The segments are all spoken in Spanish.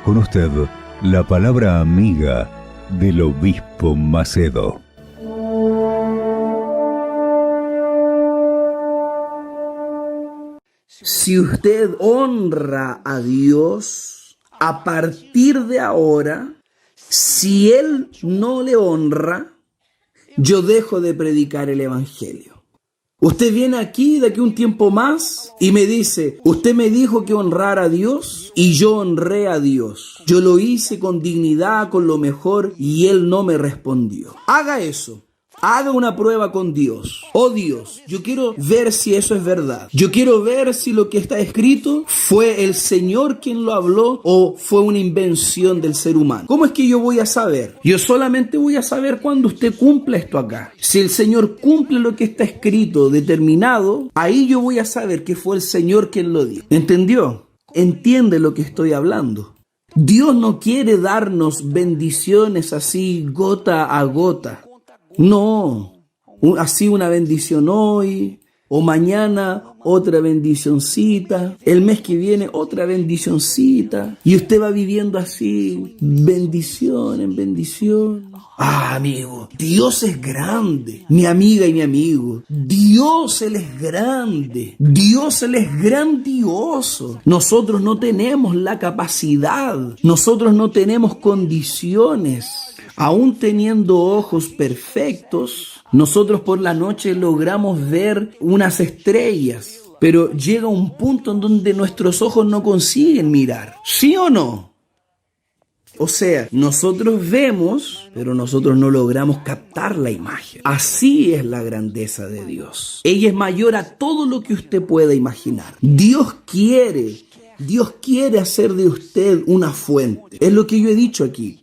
Con usted, la palabra amiga del obispo Macedo. Si usted honra a Dios, a partir de ahora, si Él no le honra, yo dejo de predicar el Evangelio. Usted viene aquí de aquí un tiempo más y me dice, usted me dijo que honrara a Dios y yo honré a Dios. Yo lo hice con dignidad, con lo mejor y Él no me respondió. Haga eso. Haga una prueba con Dios. Oh Dios, yo quiero ver si eso es verdad. Yo quiero ver si lo que está escrito fue el Señor quien lo habló o fue una invención del ser humano. ¿Cómo es que yo voy a saber? Yo solamente voy a saber cuando usted cumpla esto acá. Si el Señor cumple lo que está escrito, determinado, ahí yo voy a saber que fue el Señor quien lo dijo. ¿Entendió? ¿Entiende lo que estoy hablando? Dios no quiere darnos bendiciones así gota a gota. No, así una bendición hoy o mañana otra bendicioncita, el mes que viene otra bendicioncita y usted va viviendo así, bendición en bendición. Amigo, Dios es grande, mi amiga y mi amigo. Dios, Él es grande. Dios, Él es grandioso. Nosotros no tenemos la capacidad, nosotros no tenemos condiciones. Aún teniendo ojos perfectos, nosotros por la noche logramos ver unas estrellas, pero llega un punto en donde nuestros ojos no consiguen mirar. ¿Sí o no? O sea, nosotros vemos, pero nosotros no logramos captar la imagen. Así es la grandeza de Dios. Ella es mayor a todo lo que usted pueda imaginar. Dios quiere hacer de usted una fuente. Es lo que yo he dicho aquí.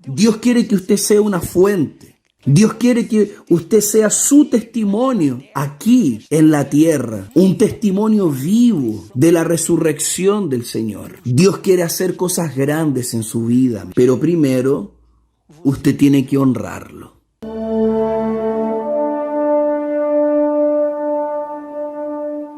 Dios quiere que usted sea una fuente. Dios quiere que usted sea su testimonio aquí en la tierra. Un testimonio vivo de la resurrección del Señor. Dios quiere hacer cosas grandes en su vida. Pero primero, usted tiene que honrarlo.